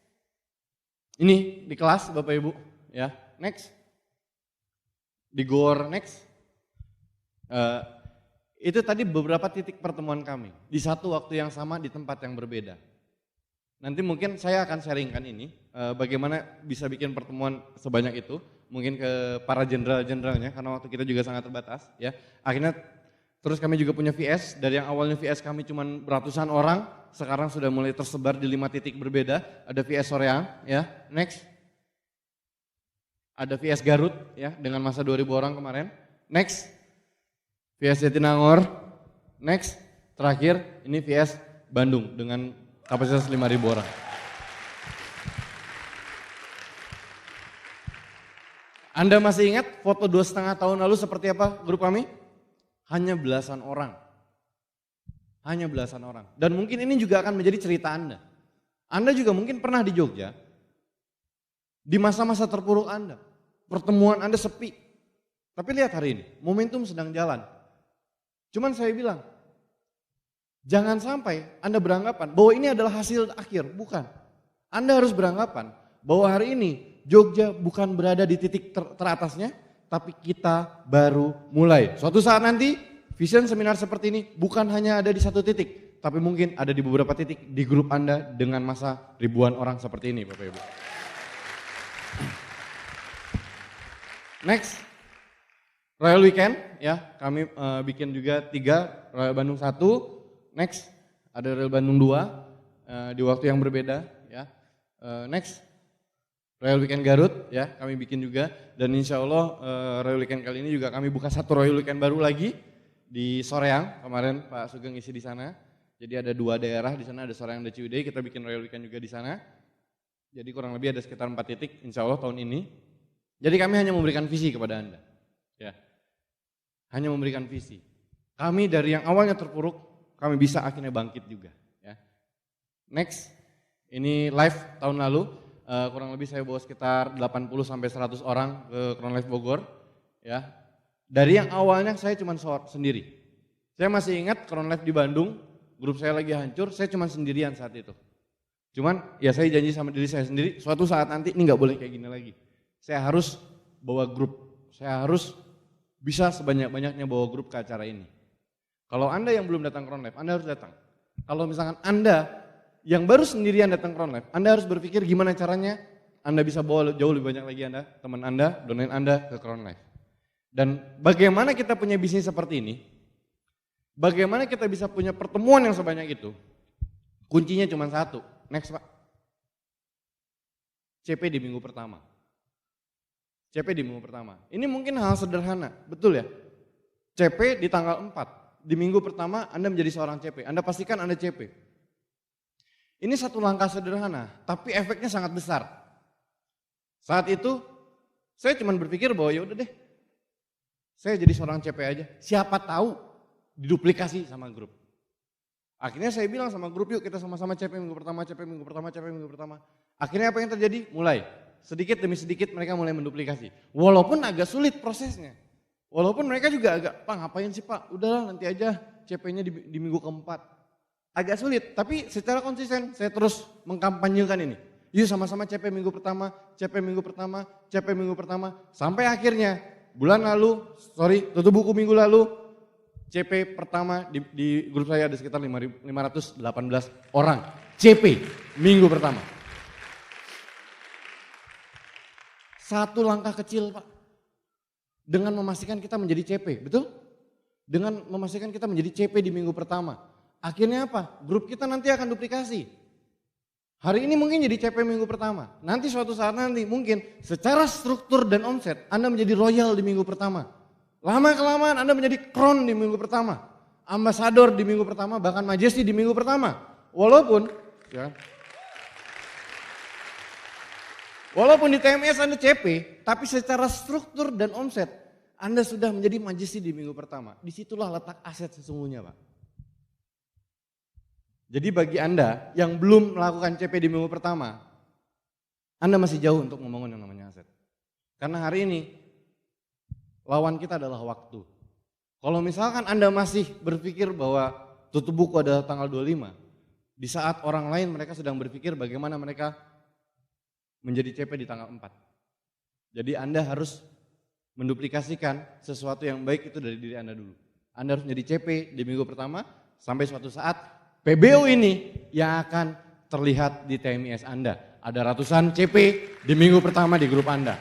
Ini di kelas Bapak Ibu, ya. Next. Di GOR, next. Itu tadi beberapa titik pertemuan kami di satu waktu yang sama di tempat yang berbeda. Nanti mungkin saya akan sharingkan ini bagaimana bisa bikin pertemuan sebanyak itu, mungkin ke para jenderal-jenderalnya karena waktu kita juga sangat terbatas, ya. Akhirnya terus kami juga punya VS, dari yang awalnya VS kami cuma ratusan orang, sekarang sudah mulai tersebar di 5 titik berbeda. Ada VS Soreang, ya, next. Ada VS Garut, ya, dengan masa 2.000 orang kemarin. Next. VS Jatinangor, next. terakhir ini VS Bandung dengan kapasitas 5.000 orang. Anda masih ingat foto 2,5 tahun lalu seperti apa grup kami? Hanya belasan orang. Hanya belasan orang. Dan mungkin ini juga akan menjadi cerita Anda. Anda juga mungkin pernah di Jogja, di masa-masa terpuruk Anda. Pertemuan Anda sepi. Tapi lihat hari ini, momentum sedang jalan. Cuman saya bilang, jangan sampai Anda beranggapan bahwa ini adalah hasil akhir. Bukan. Anda harus beranggapan bahwa hari ini Jogja bukan berada di titik teratasnya, tapi kita baru mulai. Suatu saat nanti vision seminar seperti ini bukan hanya ada di satu titik, tapi mungkin ada di beberapa titik di grup Anda dengan masa ribuan orang seperti ini Bapak Ibu. Next, Royal Weekend ya, kami bikin juga 3, Royal Bandung 1, next ada Royal Bandung 2 di waktu yang berbeda ya. Next, Royal Weekend Garut ya, kami bikin juga, dan insya Allah Royal Weekend kali ini juga kami buka satu Royal Weekend baru lagi di Soreang. Kemarin Pak Sugeng isi di sana. Jadi ada 2 daerah di sana, ada Soreang dan Ciwidey, kita bikin Royal Weekend juga di sana. Jadi kurang lebih ada sekitar 4 titik insya Allah tahun ini. Jadi kami hanya memberikan visi kepada Anda. Ya. Hanya memberikan visi. Kami dari yang awalnya terpuruk, kami bisa akhirnya bangkit juga. Ya. Next, ini live tahun lalu. Kurang lebih saya bawa sekitar 80 sampai 100 orang ke Crown Life Bogor ya. Dari yang awalnya saya cuma sendiri. Saya masih ingat Crown Life di Bandung, grup saya lagi hancur, saya cuma sendirian saat itu. Cuman ya saya janji sama diri saya sendiri, suatu saat nanti ini nggak boleh kayak gini lagi. Saya harus bawa grup, saya harus bisa sebanyak-banyaknya bawa grup ke acara ini. Kalau Anda yang belum datang Crown Life, Anda harus datang. Kalau misalkan Anda yang baru sendirian datang Crown Life, Anda harus berpikir gimana caranya Anda bisa bawa jauh lebih banyak lagi teman Anda, donain Anda ke Crown Life. Dan bagaimana kita punya bisnis seperti ini, bagaimana kita bisa punya pertemuan yang sebanyak itu, kuncinya cuma satu. Next Pak. CP di minggu pertama. CP di minggu pertama. Ini mungkin hal sederhana, betul ya? CP di tanggal 4, di minggu pertama Anda menjadi seorang CP, Anda pastikan Anda CP. Ini satu langkah sederhana, tapi efeknya sangat besar. Saat itu, saya cuma berpikir bahwa ya udah deh, saya jadi seorang CP aja. Siapa tahu diduplikasi sama grup. Akhirnya saya bilang sama grup, yuk kita sama-sama CP minggu pertama, CP minggu pertama, CP minggu pertama. Akhirnya apa yang terjadi? Mulai. Sedikit demi sedikit mereka mulai menduplikasi. Walaupun agak sulit prosesnya. Walaupun mereka juga agak, Pak ngapain sih Pak? Udahlah nanti aja CP-nya di minggu keempat. Agak sulit, tapi secara konsisten saya terus mengkampanyekan ini. Yuk sama-sama CP minggu pertama, CP minggu pertama, CP minggu pertama. Sampai akhirnya tutup buku minggu lalu, CP pertama di grup saya ada sekitar 518 orang. CP minggu pertama. Satu langkah kecil Pak. Dengan memastikan kita menjadi CP, betul? Dengan memastikan kita menjadi CP di minggu pertama. Akhirnya apa? Grup kita nanti akan duplikasi. Hari ini mungkin jadi CP minggu pertama. Nanti suatu saat nanti mungkin secara struktur dan omset Anda menjadi royal di minggu pertama. Lama-kelamaan Anda menjadi crown di minggu pertama. Ambasador di minggu pertama, bahkan majesty di minggu pertama. Walaupun di TMS Anda CP, tapi secara struktur dan omset Anda sudah menjadi majesty di minggu pertama. Disitulah letak aset sesungguhnya Pak. Jadi bagi Anda yang belum melakukan CP di minggu pertama, Anda masih jauh untuk membangun yang namanya aset. Karena hari ini lawan kita adalah waktu. Kalau misalkan Anda masih berpikir bahwa tutup buku adalah tanggal 25, di saat orang lain mereka sedang berpikir bagaimana mereka menjadi CP di tanggal 4. Jadi Anda harus menduplikasikan sesuatu yang baik itu dari diri Anda dulu. Anda harus menjadi CP di minggu pertama sampai suatu saat PBO ini yang akan terlihat di TMIS Anda. Ada ratusan CP di minggu pertama di grup Anda.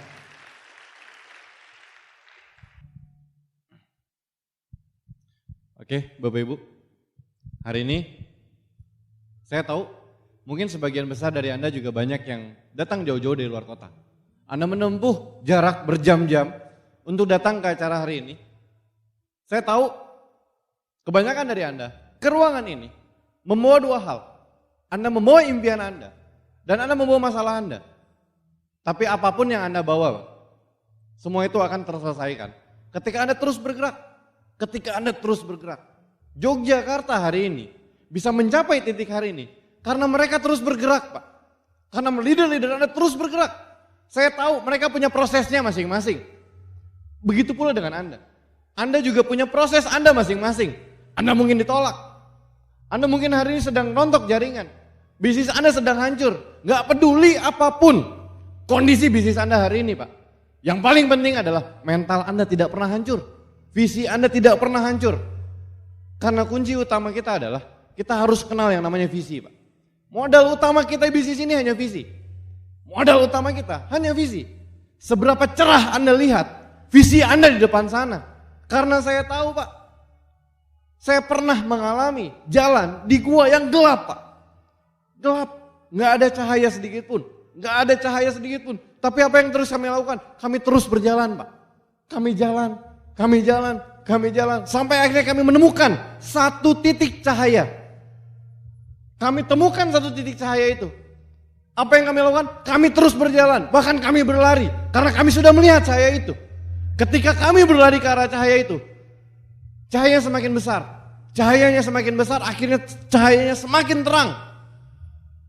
Oke, Bapak Ibu. Hari ini saya tahu mungkin sebagian besar dari Anda juga banyak yang datang jauh-jauh dari luar kota. Anda menempuh jarak berjam-jam untuk datang ke acara hari ini. Saya tahu kebanyakan dari Anda ke ruangan ini membawa dua hal. Anda membawa impian Anda dan Anda membawa masalah Anda. Tapi apapun yang Anda bawa, semua itu akan terselesaikan ketika Anda terus bergerak. Ketika Anda terus bergerak. Yogyakarta hari ini bisa mencapai titik hari ini karena mereka terus bergerak, Pak. Karena leader-leader Anda terus bergerak. Saya tahu mereka punya prosesnya masing-masing. Begitu pula dengan Anda. Anda juga punya proses Anda masing-masing. Anda mungkin ditolak. Anda mungkin hari ini sedang rontok jaringan. Bisnis Anda sedang hancur. Gak peduli apapun kondisi bisnis Anda hari ini, Pak. Yang paling penting adalah mental Anda tidak pernah hancur. Visi Anda tidak pernah hancur. Karena kunci utama kita adalah kita harus kenal yang namanya visi, Pak. Modal utama kita bisnis ini hanya visi. Modal utama kita hanya visi. Seberapa cerah Anda lihat visi Anda di depan sana. Karena saya tahu, Pak. Saya pernah mengalami jalan di gua yang gelap, Pak. Gelap. Gak ada cahaya sedikit pun. Gak ada cahaya sedikit pun. Tapi apa yang terus kami lakukan? Kami terus berjalan, Pak. Kami jalan. Sampai akhirnya kami menemukan satu titik cahaya. Kami temukan satu titik cahaya itu. Apa yang kami lakukan? Kami terus berjalan. Bahkan kami berlari. Karena kami sudah melihat cahaya itu. Ketika kami berlari ke arah cahaya itu, cahayanya semakin besar. Cahayanya semakin besar, akhirnya cahayanya semakin terang.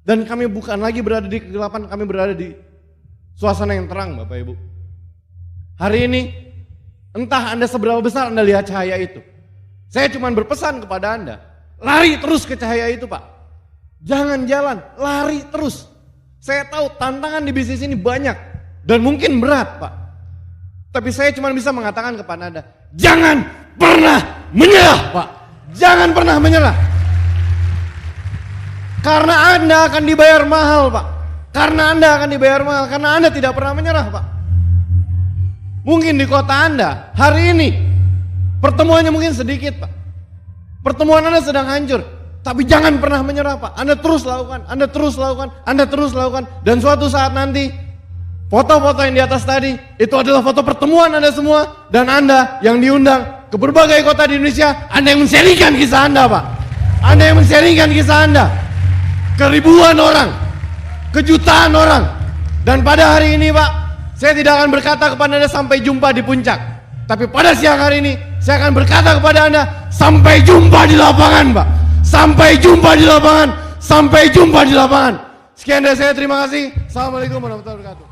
Dan kami bukan lagi berada di kegelapan, kami berada di suasana yang terang, Bapak Ibu. Hari ini, entah Anda seberapa besar Anda lihat cahaya itu. Saya cuma berpesan kepada Anda, lari terus ke cahaya itu, Pak. Jangan jalan, lari terus. Saya tahu tantangan di bisnis ini banyak dan mungkin berat, Pak. Tapi saya cuma bisa mengatakan kepada Anda, jangan pernah menyerah, Pak. Jangan pernah menyerah. Karena Anda akan dibayar mahal, Pak. Karena Anda akan dibayar mahal, karena Anda tidak pernah menyerah, Pak. Mungkin di kota Anda hari ini pertemuannya mungkin sedikit, Pak. Pertemuan Anda sedang hancur, tapi jangan pernah menyerah, Pak. Anda terus lakukan, Anda terus lakukan, Anda terus lakukan. Dan suatu saat nanti foto-foto yang di atas tadi itu adalah foto pertemuan Anda semua dan Anda yang diundang ke berbagai kota di Indonesia. Anda yang men-sharingkan kisah Anda, Pak. Anda yang men-sharingkan kisah Anda ke ribuan orang, ke jutaan orang. Dan pada hari ini, Pak, saya tidak akan berkata kepada Anda sampai jumpa di puncak. Tapi pada siang hari ini saya akan berkata kepada Anda sampai jumpa di lapangan, Pak. Sampai jumpa di lapangan. Sampai jumpa di lapangan. Sekian dari saya, terima kasih. Assalamualaikum warahmatullahi wabarakatuh.